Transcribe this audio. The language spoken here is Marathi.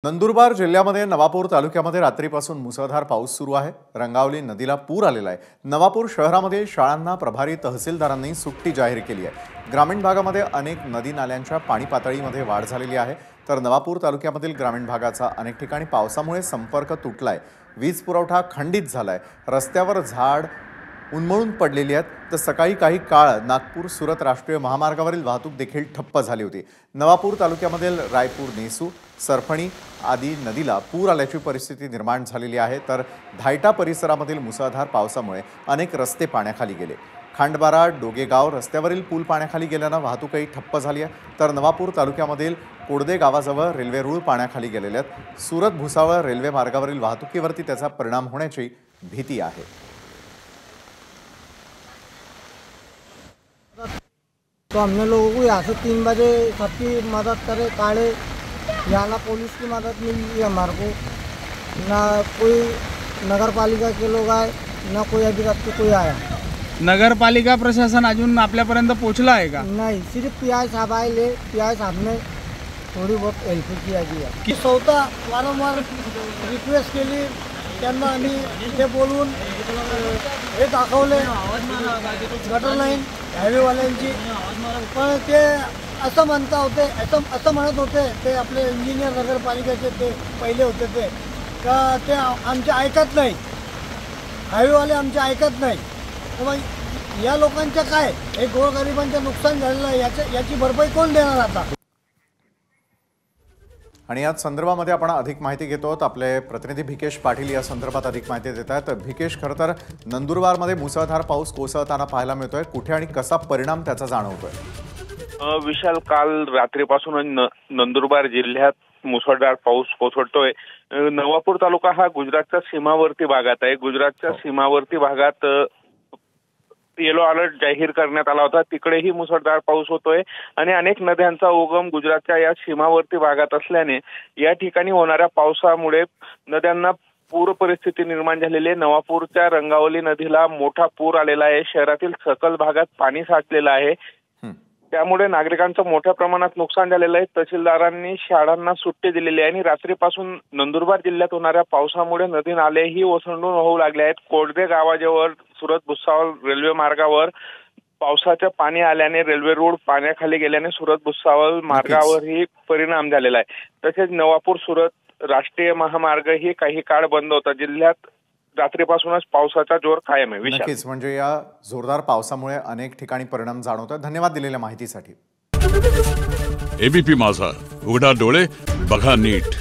नंदुरबार जिल्ह्यामध्ये नवापूर तालुक्यामध्ये रात्रीपासून मुसळधार पाऊस सुरू आहे। रंगावली नदीला पूर आलेला आहे। नवापूर शहरामध्ये शाळांना प्रभारी तहसीलदारांनी सुट्टी जाहीर केली आहे। ग्रामीण भागामध्ये अनेक नदी नाल्यांच्या पाणी पातळीमध्ये वाढ झालेली आहे, तर नवापूर तालुक्यामधील ग्रामीण भागाचा अनेक ठिकाणी पावसामुळे संपर्क तुटलाय। वीज पुरवठा खंडित झालाय। रस्त्यावर झाड उन्मळून पडलेली आहेत, तर सकाळी काही काळ नागपूर सुरत राष्ट्रीय महामार्गावरील वाहतूक देखील ठप्प झाली होती। नवापूर तालुक्यामधील रायपूर नेसू सरफणी आदी नदीला पूर आल्याची परिस्थिती निर्माण झालेली आहे, तर धायटा परिसरामधील मुसळधार पावसामुळे अनेक रस्ते पाण्याखाली गेले। खांडबारा डोगेगाव रस्त्यावरील पूल पाण्याखाली गेल्याने वाहतूकही ठप्प झाली आहे, तर नवापूर तालुक्यामधील कोडदे गावाजवळ रेल्वे रूळ पाण्याखाली गेलेले आहेत। सुरत भुसावळ रेल्वे मार्गावरील वाहतुकीवरती त्याचा परिणाम होण्याची भीती आहे। तो हमने लोगों को यहाँ से 3 बजे सबकी मदद करे काढ़े, यहाँ पुलिस की मदद मिली हमारे को, ना कोई नगर पालिका के लोग आए, ना कोई अधिकारी कोई आया। नगर पालिका प्रशासन अजून आपल्यापर्यंत पोहोचला आहे का? नहीं, सिर्फ पीआई साहब आए ले, पीआई साहब ने थोड़ी बहुत हेल्प किया की स्वतः वारंवार रिक्वेस्ट केली, त्यांना आम्ही ते बोलून हे दाखवले गटर लाईन हायवेवाल्यांची, पण ते असं म्हणता होते असं म्हणत होते ते आपले इंजिनियर नगरपालिकेचे ते पहिले होते ते का ते आमचे ऐकत नाही, हायवेवाले आमचे ऐकत नाही। तर मग या लोकांचं काय, हे गोरगरिबांचं नुकसान झालेलं आहे, याची भरपाई कोण देणार आता? आणि या संदर्भामध्ये आपण अधिक माहिती घेतो आहोत। आपले प्रतिनिधी भिकेश पाटील या संदर्भात अधिक माहिती देत आहेत। भिकेश, खरं तर नंदुरबारमध्ये मुसळधार पाऊस कोसळताना पाहायला मिळतोय, कुठे आणि कसा परिणाम त्याचा जाणवतोय? विशाल, काल रात्रीपासून नंदुरबार जिल्ह्यात मुसळधार पाऊस कोसळतोय। नवापूर तालुका हा गुजरातच्या सीमावर्ती भागात आहे। गुजरातच्या सीमावर्ती भागात येलो अलर्ट जाहीर करण्यात आला होता, तिकडेही मुसळधार पाऊस होतोय आणि अनेक नद्यांचा उगम गुजरातच्या या सीमावर्ती भागात असल्याने या ठिकाणी होणाऱ्या पावसामुळे नद्यांना पूर परिस्थिती निर्माण झालेली आहे। नवापूरच्या रंगावली नदीला मोठा पूर आलेला आहे। शहरातील सकल भागात पाणी साठलेलं आहे, त्यामुळे नागरिकांचं मोठ्या प्रमाणात नुकसान झालेलं आहे। तहसीलदारांनी शाळांना सुट्टी दिलेली आहे आणि रात्रीपासून नंदुरबार जिल्ह्यात होणाऱ्या पावसामुळे नदी नालेही ओसंडून वाहू लागले आहेत। कोडदे गावाजवळ सुरत भुसावळ रेल्वे मार्गावर पावसाचे पाणी आल्याने रेल्वे रूळ पाण्याखाली गेल्याने सुरत भुसावळ मार्गावरही परिणाम झालेला आहे। तसेच नवापूर सुरत राष्ट्रीय महामार्ग ही काही काळ बंद होता। जिल्ह्यात रात्रीपासूनच पावसाचा जोर कायम आहे। नक्कीच, म्हणजे या जोरदार पावसामुळे अनेक ठिकाणी परिणाम जाणवतात। धन्यवाद दिलेल्या माहितीसाठी। एबीपी माझा, उघडा डोळे बघा नीट।